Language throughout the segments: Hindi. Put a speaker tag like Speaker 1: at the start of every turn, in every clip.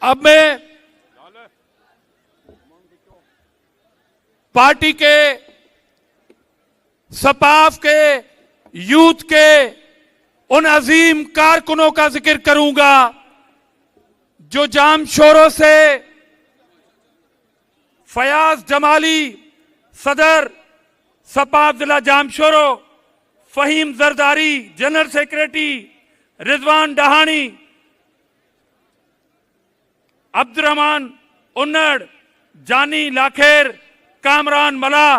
Speaker 1: अब मैं पार्टी के, सपाफ के, यूथ के उन अजीम कारकुनों का जिक्र करूंगा जो जाम शोरों से फयाज जमाली सदर सपाफ जिला जामशोरो, फहीम जरदारी जनरल सेक्रेटरी, रिजवान डहानी, अब्दुर्रहमान उन्नड़, जानी लाखेर, कामरान मला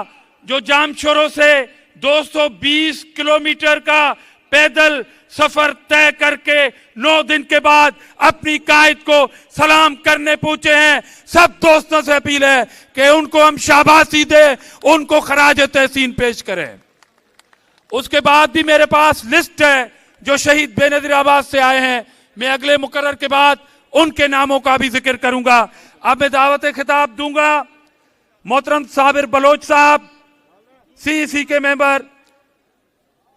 Speaker 1: जो जामशोरों से 220 किलोमीटर का पैदल सफर तय करके 9 दिन के बाद अपनी कायद को सलाम करने पहुंचे हैं। सब दोस्तों से अपील है कि उनको हम शाबाशी दें, उनको खराज तहसीन पेश करें। उसके बाद भी मेरे पास लिस्ट है जो शहीद बेनजीर आबाद से आए हैं। मैं अगले मुकर्रर के बाद उनके नामों का भी जिक्र करूंगा। अब मैं दावत खिताब दूंगा मोहतरम साबिर बलोच साहब, सीईसी के मेंबर,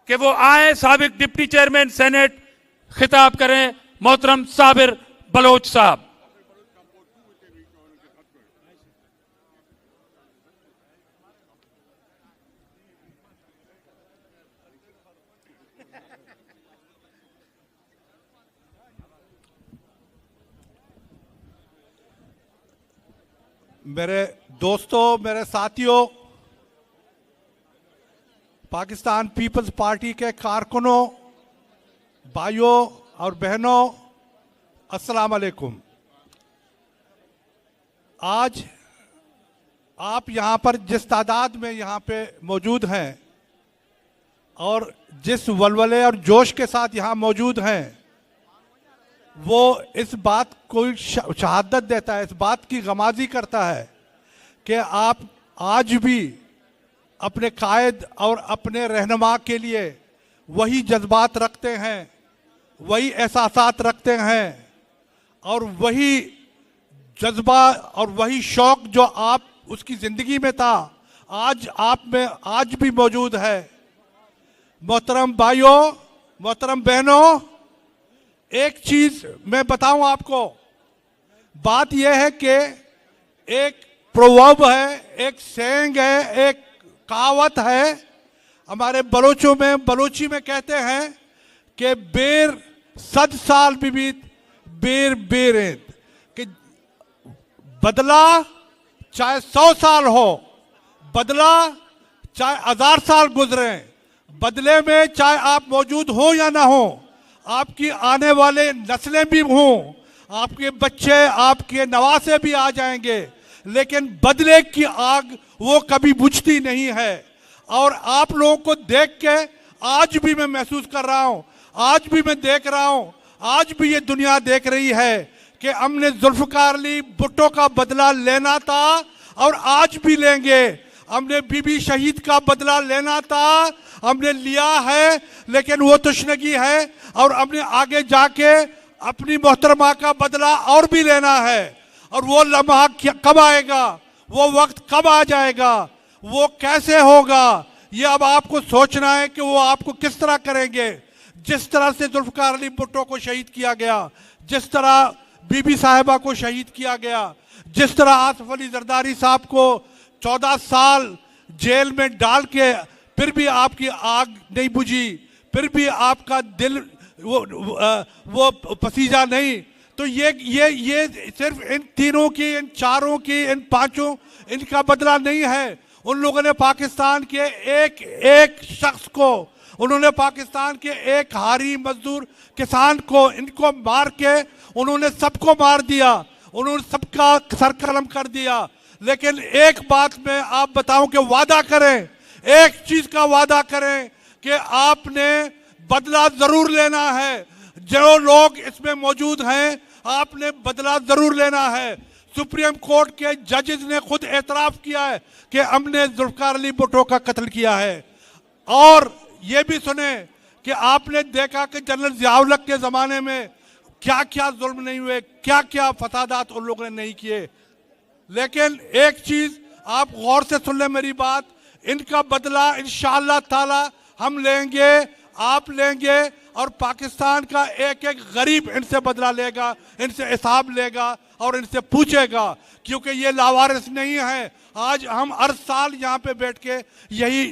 Speaker 1: कि वो आए, साबिक डिप्टी चेयरमैन सेनेट, खिताब करें। मोहतरम साबिर बलोच साहब।
Speaker 2: मेरे दोस्तों, मेरे साथियों, पाकिस्तान पीपल्स पार्टी के कारकुनों, भाइयों और बहनों, अस्सलाम वालेकुम। आज आप यहाँ पर जिस तादाद में यहाँ पे मौजूद हैं और जिस वलवले और जोश के साथ यहाँ मौजूद हैं, वो इस बात को शहादत देता है, इस बात की गमाजी करता है कि आप आज भी अपने कायद और अपने रहनुमा के लिए वही जज्बात रखते हैं, वही एहसासात रखते हैं और वही जज्बा और वही शौक जो आप उसकी ज़िंदगी में था, आज आप में आज भी मौजूद है। मोहतरम भाइयों, मोहतरम बहनों, एक चीज़ मैं बताऊं आपको, बात यह है कि एक प्रोवर्ब है, एक सेंग है, एक कहावत है हमारे बलोचों में, बलोची में कहते हैं कि बेर 100 साल बीबीत बेर बेरेंत, कि बदला चाहे 100 साल हो, बदला चाहे 1000 साल गुजरे, बदले में चाहे आप मौजूद हो या ना हो, आपकी आने वाले नस्लें भी हों, आपके बच्चे, आपके नवासे भी आ जाएंगे, लेकिन बदले की आग वो कभी बुझती नहीं है। और आप लोगों को देख के आज भी मैं महसूस कर रहा हूँ, आज भी मैं देख रहा हूँ, आज भी ये दुनिया देख रही है कि हमने जुल्फ़िकार अली भुट्टो का बदला लेना था और आज भी लेंगे। हमने बीबी शहीद का बदला लेना था, हमने लिया है, लेकिन वो तशनगी है और हमने आगे जाके अपनी मोहतरमा का बदला और भी लेना है। और वो लम्हा कब आएगा, वो वक्त कब आ जाएगा, वो कैसे होगा, ये अब आपको सोचना है कि वो आपको किस तरह करेंगे। जिस तरह से जुल्फ़िकार अली भुट्टो को शहीद किया गया, जिस तरह बीबी साहिबा को शहीद किया गया, जिस तरह आसिफ अली जरदारी साहब को 14 साल जेल में डाल के फिर भी आपकी आग नहीं बुझी, फिर भी आपका दिल वो पसीजा नहीं, तो ये सिर्फ इन तीनों की, इन चारों की, इन पांचों, इनका बदला नहीं है। उन लोगों ने पाकिस्तान के एक एक शख्स को, उन्होंने पाकिस्तान के एक हारी मजदूर किसान को, इनको मार के उन्होंने सबको मार दिया, उन्होंने सबका सर कलम कर दिया। लेकिन एक बात मैं आप बताऊं कि वादा करें, एक चीज का वादा करें कि आपने बदला जरूर लेना है। जो लोग इसमें मौजूद हैं, आपने बदला जरूर लेना है। सुप्रीम कोर्ट के जजेस ने खुद एतराफ किया है कि हमने जुल्फ़िकार अली भुट्टो का कत्ल किया है। और ये भी सुने कि आपने देखा कि जनरल ज़िया-उल-हक के ज़माने में क्या क्या जुल्म नहीं हुए, क्या क्या फसादात उन लोगों ने नहीं किए। लेकिन एक चीज़ आप गौर से सुन लें मेरी बात, इनका बदला इंशाअल्लाह ताला हम लेंगे आप लेंगे और पाकिस्तान का एक एक गरीब इनसे बदला लेगा, इनसे हिसाब लेगा और इनसे पूछेगा, क्योंकि ये लावारिस नहीं है। आज हम हर साल यहाँ पे बैठ के यही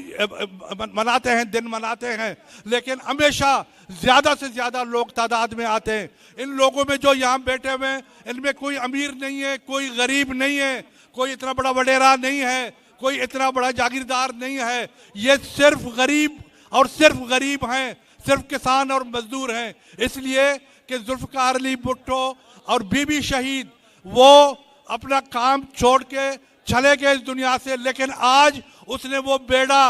Speaker 2: मनाते हैं, दिन मनाते हैं, लेकिन हमेशा ज़्यादा से ज़्यादा लोग तादाद में आते हैं। इन लोगों में जो यहाँ बैठे हुए हैं, इनमें कोई अमीर नहीं है, कोई गरीब नहीं है, कोई इतना बड़ा वडेरा नहीं है, कोई इतना बड़ा जागीरदार नहीं है। ये सिर्फ गरीब और सिर्फ गरीब हैं, सिर्फ किसान और मजदूर हैं। इसलिए कि जुल्फ़िकार अली भुट्टो और बीबी शहीद वो अपना काम छोड़ के चले गए इस दुनिया से, लेकिन आज उसने वो बेड़ा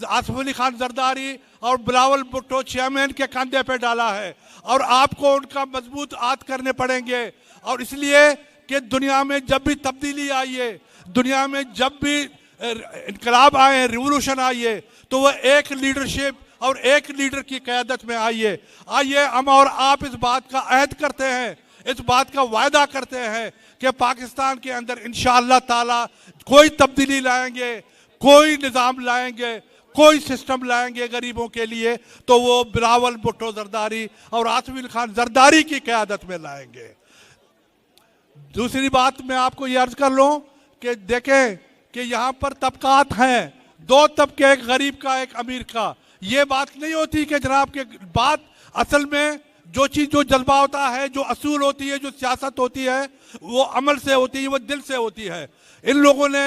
Speaker 2: आसिफ अली खान जरदारी और बिलावल भुट्टो चेयरमैन के कंधे पे डाला है, और आपको उनका मजबूत हाथ करने पड़ेंगे। और इसलिए कि दुनिया में जब भी तब्दीली आई है, दुनिया में जब भी इनकलाब आए, रिवोल्यूशन आई है, तो वह एक लीडरशिप और एक लीडर की क़यादत में आई है। आइए हम और आप इस बात का अहद करते हैं, इस बात का वायदा करते हैं कि पाकिस्तान के अंदर इंशाअल्लाह ताला कोई तब्दीली लाएंगे, कोई निज़ाम लाएंगे, कोई सिस्टम लाएंगे गरीबों के लिए, तो वो बिलावल भुट्टो जरदारी और आसिफ अली खान जरदारी की क़यादत में लाएंगे। दूसरी बात मैं आपको ये अर्ज कर लूँ कि देखें कि यहाँ पर तबकात हैं, दो तबके, एक गरीब का एक अमीर का। ये बात नहीं होती कि जनाब के बात असल में जो चीज़, जो जज्बा होता है, जो असूल होती है, जो सियासत होती है, वो अमल से होती है, वो दिल से होती है। इन लोगों ने,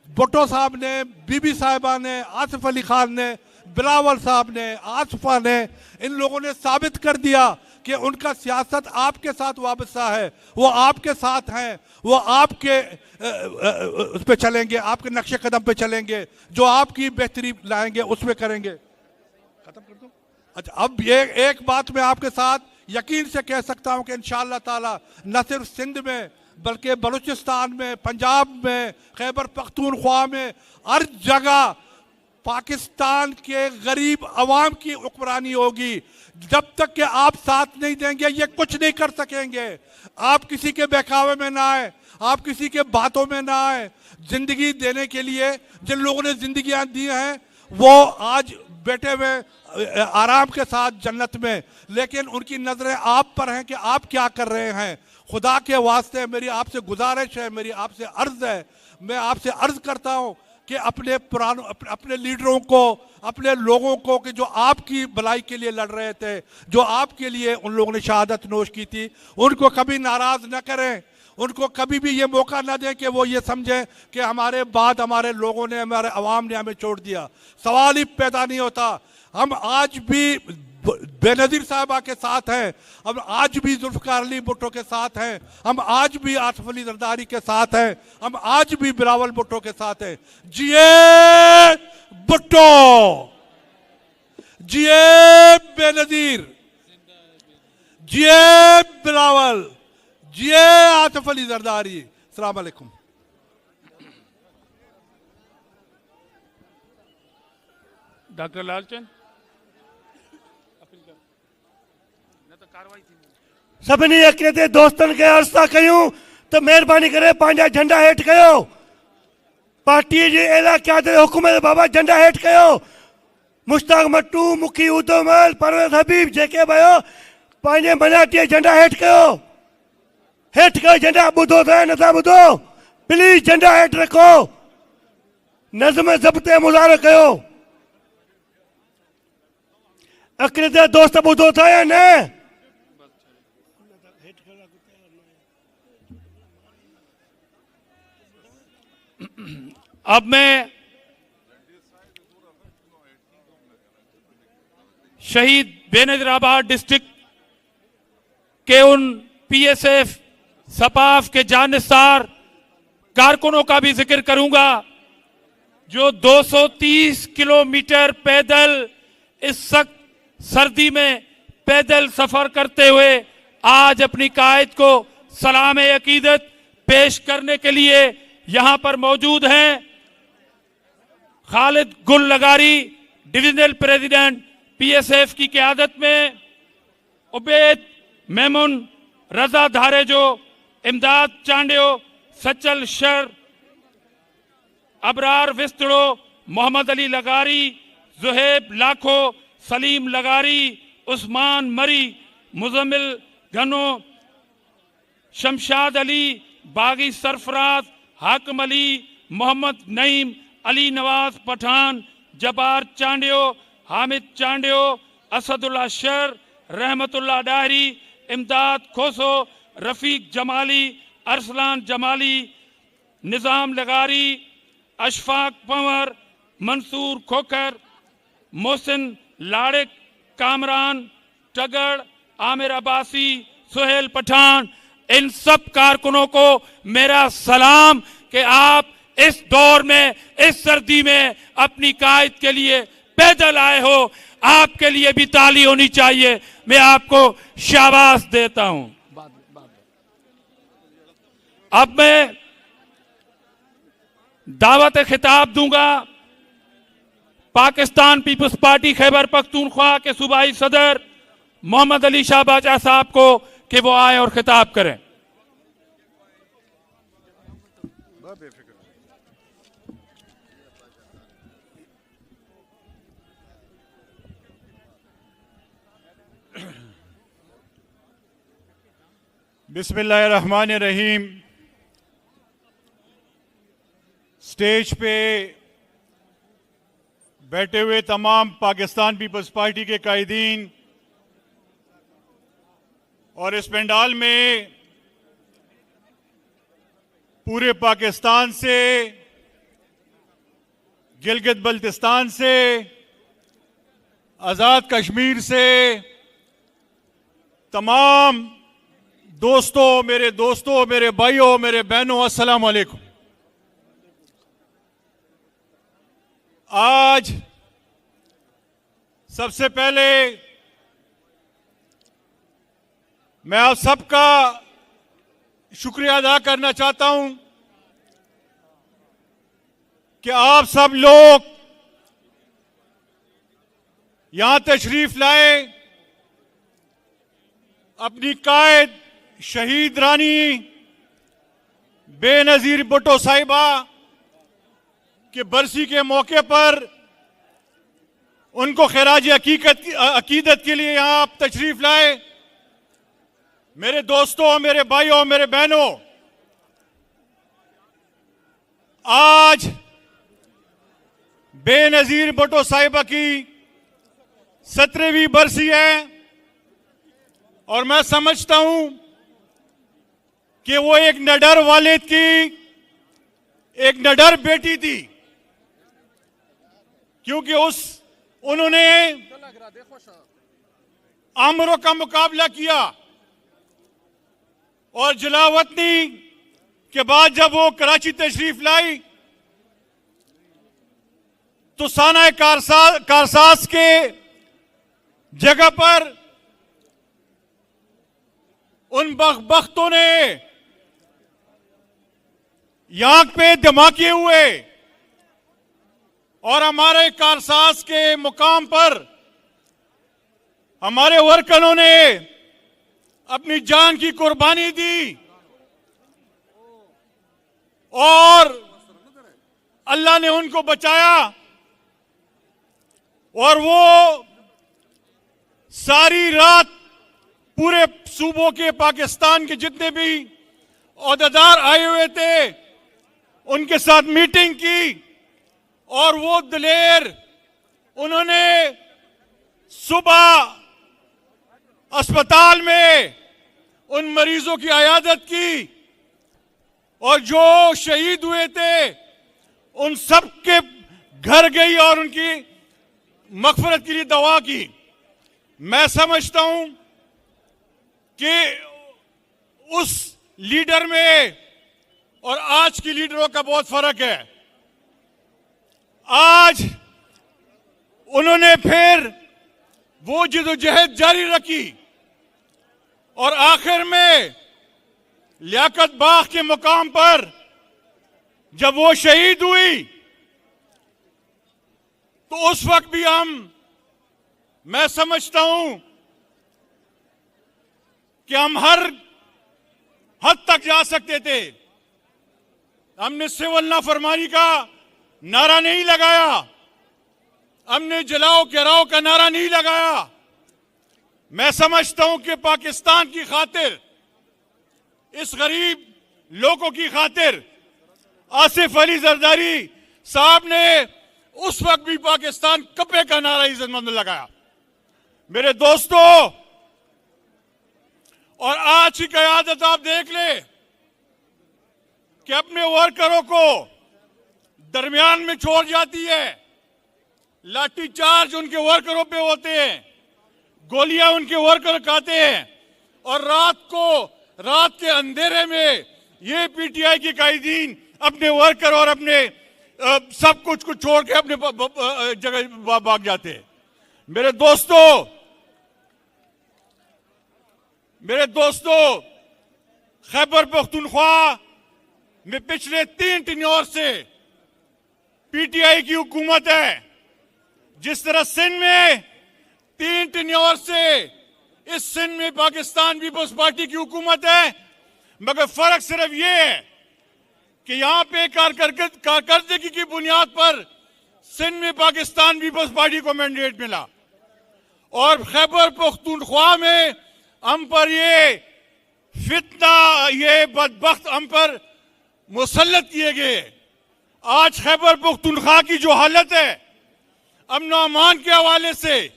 Speaker 2: भुट्टो साहब ने, बीबी साहिबा ने, आसिफ अली खान ने, बिलावल साहब ने, आसिफा ने, इन लोगों ने साबित कर दिया कि उनका सियासत आपके साथ वाबस्ता है, वो आपके साथ हैं, वो आपके उस पर चलेंगे, आपके नक्शे कदम पे चलेंगे, जो आपकी बेहतरी लाएंगे उसमें करेंगे। खत्म कर दो। अच्छा, अब ये एक बात मैं आपके साथ यकीन से कह सकता हूं कि इंशाअल्लाह ताला न सिर्फ सिंध में बल्कि बलूचिस्तान में, पंजाब में, खैबर पख्तूनख्वा में, हर जगह पाकिस्तान के गरीब अवाम की हुक्मरानी होगी। जब तक कि आप साथ नहीं देंगे ये कुछ नहीं कर सकेंगे। आप किसी के बहकावे में ना आए, आप किसी के बातों में ना आए। जिंदगी देने के लिए जिन लोगों ने जिंदगियां दी हैं वो आज बैठे हुए आराम के साथ जन्नत में, लेकिन उनकी नजरें आप पर हैं कि आप क्या कर रहे हैं। खुदा के वास्ते मेरी आपसे गुजारिश है, मेरी आपसे अर्ज है, मैं आपसे अर्ज करता हूं कि अपने लीडरों को, अपने लोगों को कि जो आपकी भलाई के लिए लड़ रहे थे, जो आपके लिए उन लोगों ने शहादत नोश की थी, उनको कभी नाराज न करें, उनको कभी भी ये मौका ना दें कि वो ये समझें कि हमारे बाद हमारे लोगों ने, हमारे अवाम ने हमें छोड़ दिया। सवाल ही पैदा नहीं होता। हम आज भी बेनज़ीर साहबा के साथ हैं, हम आज भी जुल्फ़िकार अली भुट्टो के साथ हैं, हम आज भी आसिफ अली जरदारी के साथ हैं, हम आज भी बिलावल भुट्टो के साथ हैं। जिए भुट्टो, जिए बेनज़ीर, जिए बिलावल, जिए आसिफ अली जरदारी। अस्सलाम वालेकुम।
Speaker 1: डॉक्टर लालचंद
Speaker 3: सभिनी अकेले दोस्तन के अर्ज़ था कयूं तो मेहरबानी करे पंहिंजा झंडा हेठि कयो। पार्टी जी एला क़यादत हुकूमत बाबा झंडा हेठि कयो। मुश्ताक मट्टू, मुखी उदोमल, परवेज़ हबीब जेके भयो पंहिंजे मनाटी झंडा हेठि कयो। हेठि कयो झंडा। ॿुधो था नथा ॿुधो? प्लीज झंडा हेठि रखो। नज़्म ज़ब्त मुज़ाहिरो कयो। अकेले दोस्त ॿुधो था या न?
Speaker 1: अब मैं शहीद बेनज़ीराबाद डिस्ट्रिक्ट के उन पीएसएफ सपाफ के जानसार कारकुनों का भी जिक्र करूंगा जो 230 किलोमीटर पैदल इस सख्त सर्दी में पैदल सफर करते हुए आज अपनी कायद को सलाम अकीदत पेश करने के लिए यहां पर मौजूद हैं। खालिद गुल लगारी डिविजनल प्रेसिडेंट पीएसएफ की क़यादत में, उबैद मेमुन, रजा धारेजो, इमदाद चांडियो, सचल शर, अबरार विस्तड़ो, मोहम्मद अली लगारी, जुहेब लाखो, सलीम लगारी, उस्मान मरी, मुजम्मिल घनो, शमशाद अली, बागी सरफराज, हाकिम अली, मोहम्मद नईम, अली नवाज पठान, जबार चांडियो, हामिद चांडियो, असदुल्ला शर, रहमतुल्ला डाहरी, इमदाद खोसो, रफीक जमाली, अरसलान जमाली, निज़ाम लगारी, अशफाक पंवर, मंसूर खोखर, मोहसिन लाड़िक, कामरान टगड़, आमिर अब्बासी, सुहेल पठान, इन सब कारकुनों को मेरा सलाम कि आप इस दौर में, इस सर्दी में अपनी कायद के लिए पैदल आए हो। आपके लिए भी ताली होनी चाहिए। मैं आपको शाबाश देता हूं। अब मैं दावत खिताब दूंगा पाकिस्तान पीपल्स पार्टी खैबर पख्तूनख्वा के सूबाई सदर मोहम्मद अली शाह बाचा साहब को कि वो आए और खिताब करें।
Speaker 4: बिस्मिल्लाहिर्रहमानिर्रहीम। स्टेज पे बैठे हुए तमाम पाकिस्तान पीपल्स पार्टी के कायदीन और इस पंडाल में पूरे पाकिस्तान से, गिलगित बल्तिस्तान से, आज़ाद कश्मीर से तमाम दोस्तों, मेरे भाइयों, मेरे बहनों, अस्सलाम वालेकुम। आज सबसे पहले मैं आप सबका शुक्रिया अदा करना चाहता हूं कि आप सब लोग यहां तशरीफ लाए। अपनी कायद शहीद रानी बेनजीर भुट्टो साहिबा के बरसी के मौके पर उनको खिराज अकीदत के लिए यहां आप तशरीफ लाए। मेरे दोस्तों, मेरे भाइयों, मेरे बहनों, आज बेनजीर भुट्टो साहिबा की 17वीं बरसी है और मैं समझता हूं कि वो एक निडर वालिद की एक निडर बेटी थी, क्योंकि उन्होंने आमरों का मुकाबला किया और जलावतनी के बाद जब वो कराची तशरीफ लाई तो साना कारसास के जगह पर उन बख्तों ने यहां पे धमाके हुए और हमारे कारसास के मुकाम पर हमारे वर्करों ने अपनी जान की कुर्बानी दी और अल्लाह ने उनको बचाया और वो सारी रात पूरे सूबों के, पाकिस्तान के जितने भी ओहदेदार आए हुए थे उनके साथ मीटिंग की और वो दिलेर उन्होंने सुबह अस्पताल में उन मरीजों की इयादत की और जो शहीद हुए थे उन सब के घर गई और उनकी मगफरत के लिए दुआ की। मैं समझता हूं कि उस लीडर में और आज की लीडरों का बहुत फर्क है। आज उन्होंने फिर वो जिदोजहद जारी रखी और आखिर में लियाकत बाग के मुकाम पर जब वो शहीद हुई तो उस वक्त भी मैं समझता हूं कि हम हर हद तक जा सकते थे। हमने सिविल नाफरमानी का नारा नहीं लगाया, हमने जलाओ गिराओ का नारा नहीं लगाया। मैं समझता हूं कि पाकिस्तान की खातिर, इस गरीब लोगों की खातिर आसिफ अली जरदारी साहब ने उस वक्त भी पाकिस्तान कपे का नारा इज्जतमंद लगाया। मेरे दोस्तों, और आज की क़यादत आप देख ले कि अपने वर्करों को दरमियान में छोड़ जाती है, लाठीचार्ज उनके वर्करों पे होते हैं, गोलियां उनके वर्कर खाते हैं, और रात के अंधेरे में ये पीटीआई के कायदीन अपने वर्कर और अपने सब कुछ को छोड़ के अपने जगह भाग जाते हैं। मेरे दोस्तों, खैबर पख्तूनख्वा में पिछले 3 टेन्योर से पीटीआई की हुकूमत है। जिस तरह सिंध में 3 टेन्योर से इस सिंध में पाकिस्तान पीपल्स पार्टी की हुकूमत है, मगर फर्क सिर्फ ये है कि यहां पे कारकर्दगी की बुनियाद पर सिंध में पाकिस्तान पीपल्स पार्टी को मैंडेट मिला, और खैबर पख्तूनख्वा में हम पर ये फितना, ये बदबख्त हम पर मुसल्लत किए गए। आज खैबर पख्तूनख्वा की जो हालत है, अमन और अमान के हवाले से,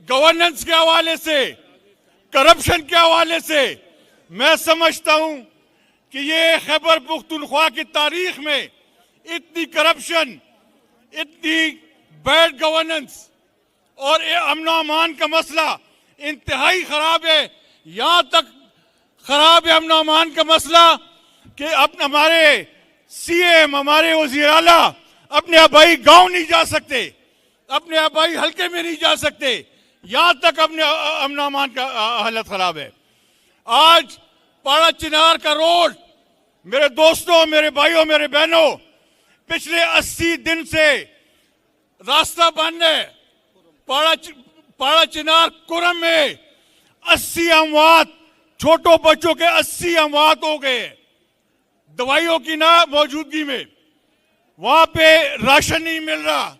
Speaker 4: गवर्नेंस के हवाले से, करप्शन के हवाले से, मैं समझता हूं कि ये खैबर पख्तूनख्वा की तारीख में इतनी करप्शन, इतनी बैड गवर्नेंस और अमन और अमान का मसला इंतहाई खराब है। यहां तक खराब है अमन और अमान का मसला कि अब हमारे सीएम, हमारे वजीर आला अपने आबाई गांव नहीं जा सकते, अपने आबाई हल्के में नहीं जा सकते। यहां तक अपने अमन और अमान का हालत खराब है। आज पाड़ा चिनार का रोड, मेरे दोस्तों, मेरे भाइयों, मेरे बहनों, पिछले 80 दिन से रास्ता बंद है। पाड़ा चिनार कुरम में 80 अमवात, छोटों बच्चों के 80 अमवात हो गए दवाइयों की ना मौजूदगी में। वहां पे राशन नहीं मिल रहा,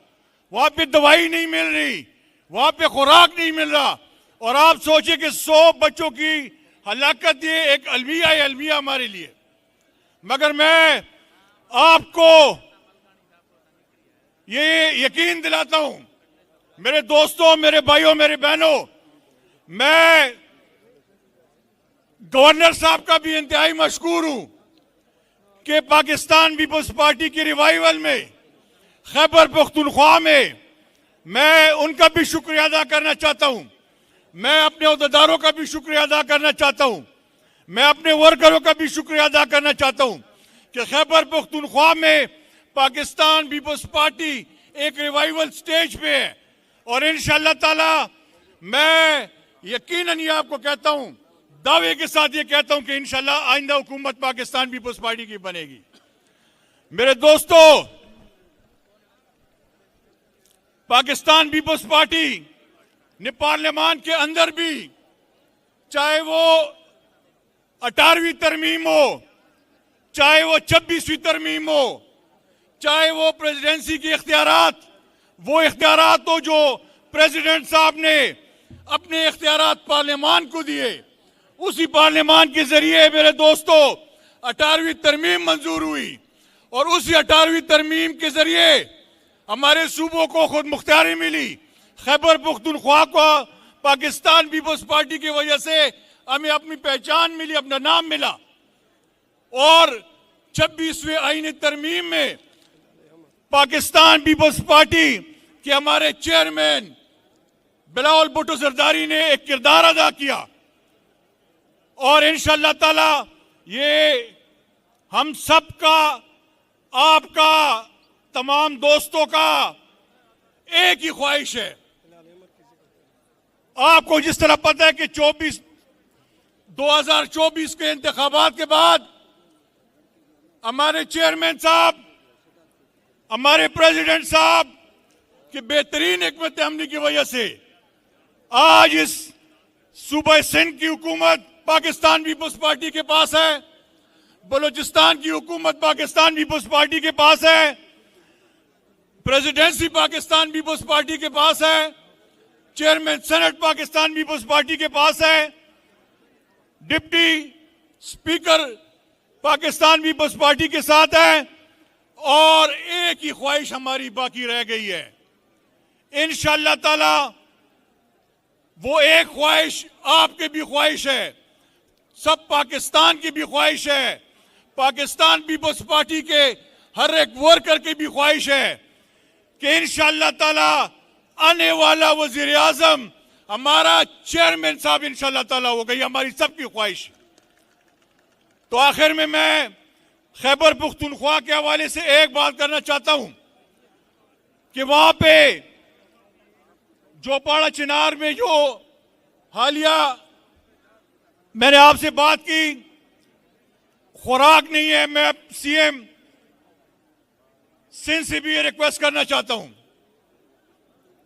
Speaker 4: वहां पे दवाई नहीं मिल रही, वहां पे खुराक नहीं मिल रहा, और आप सोचिए कि 100 बच्चों की हलाकत, ये एक अलमिया है, अलमिया हमारे लिए। मगर मैं आपको ये यकीन दिलाता हूं, मेरे दोस्तों, मेरे भाइयों, मेरे बहनों, मैं गवर्नर साहब का भी इंतहाई मशकूर हूं कि पाकिस्तान पीपल्स पार्टी की रिवाइवल में खैबर पख्तूनख्वा में मैं उनका भी शुक्रिया अदा करना चाहता हूं। मैं अपने अहदेदारों का भी शुक्रिया अदा करना चाहता हूं। मैं अपने वर्करों का भी शुक्रिया अदा करना चाहता हूं कि खैबर पख्तूनख्वा में पाकिस्तान पीपल्स पार्टी एक रिवाइवल स्टेज पे है, और इंशाअल्लाह ताला मैं यकीनन ये आपको कहता हूं, दावे के साथ ये कहता हूं कि इंशाअल्लाह आइंदा हुकूमत पाकिस्तान पीपल्स पार्टी की बनेगी। मेरे दोस्तों, पाकिस्तान पीपल्स पार्टी ने पार्लियामान के अंदर भी, चाहे वो 18वीं तरमीम हो, चाहे वो 26वीं तरमीम हो, चाहे वो प्रेसिडेंसी के इख्तियारात, वो इख्तियारात हो जो प्रेसिडेंट साहब ने अपने इख्तियारात पार्लियामान को दिए, उसी पार्लियामान के जरिए मेरे दोस्तों 18वीं तरमीम मंजूर हुई, और उसी 18वीं तरमीम के जरिए हमारे सूबों को खुद मुख्तियारी मिली। खैबर पख्तूनख्वा को पाकिस्तान पीपल्स पार्टी की वजह से हमें अपनी पहचान मिली, अपना नाम मिला, और 26वें आईनी तरमीम में पाकिस्तान पीपल्स पार्टी के हमारे चेयरमैन बिलावल भुट्टो जरदारी ने एक किरदार अदा किया, और इंशाअल्लाह ताला ये हम सब का, आपका, तमाम दोस्तों का एक ही ख्वाहिश है। आपको जिस तरह पता है कि 2024 के इंतखाबात के बाद हमारे चेयरमैन साहब, हमारे प्रेसिडेंट साहब की बेहतरीन हिकमत अमली की वजह से आज इस सूबे सिंध की हुकूमत पाकिस्तान पीपल्स पार्टी के पास है, बलूचिस्तान की हुकूमत पाकिस्तान पीपल्स पार्टी के पास है, प्रेसिडेंसी पाकिस्तान पीपल्स पार्टी के पास है, चेयरमैन सेनेट पाकिस्तान पीपल्स पार्टी के पास है, डिप्टी स्पीकर पाकिस्तान पीपल्स पार्टी के साथ है, और एक ही ख्वाहिश हमारी बाकी रह गई है। इंशाअल्लाह ताला वो एक ख्वाहिश आपके भी ख्वाहिश है, सब पाकिस्तान की भी ख्वाहिश है, पाकिस्तान पीपल्स पार्टी के हर एक वर्कर की भी ख्वाहिश है कि इंशाअल्लाह ताला आने वाला वजीर आजम हमारा चेयरमैन साहब इंशाअल्लाह ताला हो गई, हमारी सबकी ख्वाहिश। तो आखिर में मैं खैबर पुख्तूनख्वा के हवाले से एक बात करना चाहता हूं कि वहां पे जोपाड़ा चिनार में जो हालिया मैंने आपसे बात की, खुराक नहीं है। मैं सीएम सिंध से भी ये रिक्वेस्ट करना चाहता हूं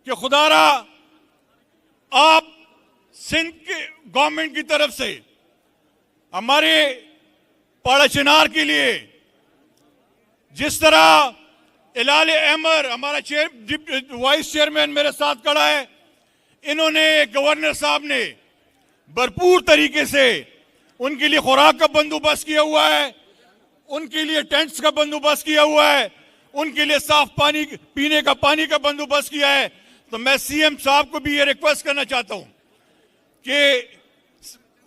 Speaker 4: कि खुदारा आप सिंध के गवर्नमेंट की तरफ से हमारे पाड़ा चिनार के लिए जिस तरह इलाल अहमर हमारा वाइस चेयरमैन मेरे साथ खड़ा है, इन्होंने गवर्नर साहब ने भरपूर तरीके से उनके लिए खुराक का बंदोबस्त किया हुआ है, उनके लिए टेंट्स का बंदोबस्त किया हुआ है, उनके लिए साफ पानी पीने का पानी का बंदोबस्त किया है। तो मैं सीएम साहब को भी ये रिक्वेस्ट करना चाहता हूं कि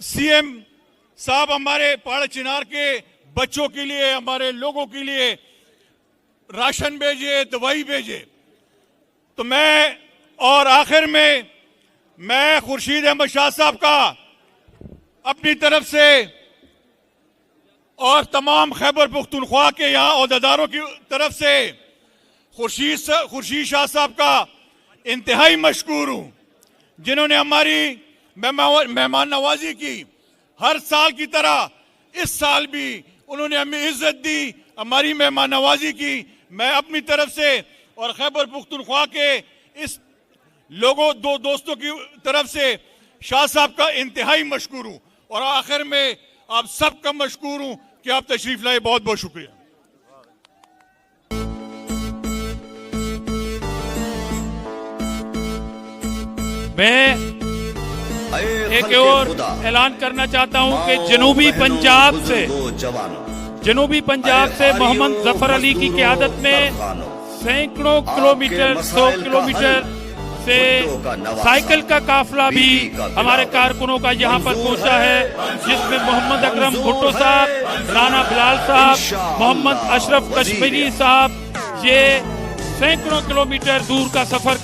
Speaker 4: सीएम साहब हमारे पाड़ा चिनार के बच्चों के लिए, हमारे लोगों के लिए राशन भेजे, दवाई भेजे। तो मैं और आखिर में मैं खुर्शीद अहमद शाह साहब का अपनी तरफ से और तमाम खैबर पुख्तूनख्वा के यहाँ ओहदेदारों की तरफ से खुर्शीद शाह साहब का इंतहाई मशकूर हूँ, जिन्होंने हमारी मेहमान नवाजी की। हर साल की तरह इस साल भी उन्होंने हमें इज्जत दी, हमारी मेहमान नवाजी की। मैं अपनी तरफ से और खैबर पुख्तूनख्वा के इस दो दोस्तों की तरफ से शाह साहब का इंतहाई मशकूर हूँ, और आखिर में आप सबका मशकूर हूँ कि आप तशरीफ लाए। बहुत बहुत शुक्रिया।
Speaker 1: मैं एक और ऐलान करना चाहता हूं कि जनूबी पंजाब से मोहम्मद जफर अली की क़यादत में सैकड़ों किलोमीटर 100 किलोमीटर से साइकिल का काफिला भी हमारे कारकुनों का यहाँ पर पहुंचा है, जिसमें मोहम्मद अकरम भुट्टो साहब, राना बिलाल साहब, मोहम्मद अशरफ कश्मीरी साहब, ये सैकड़ों किलोमीटर दूर का सफर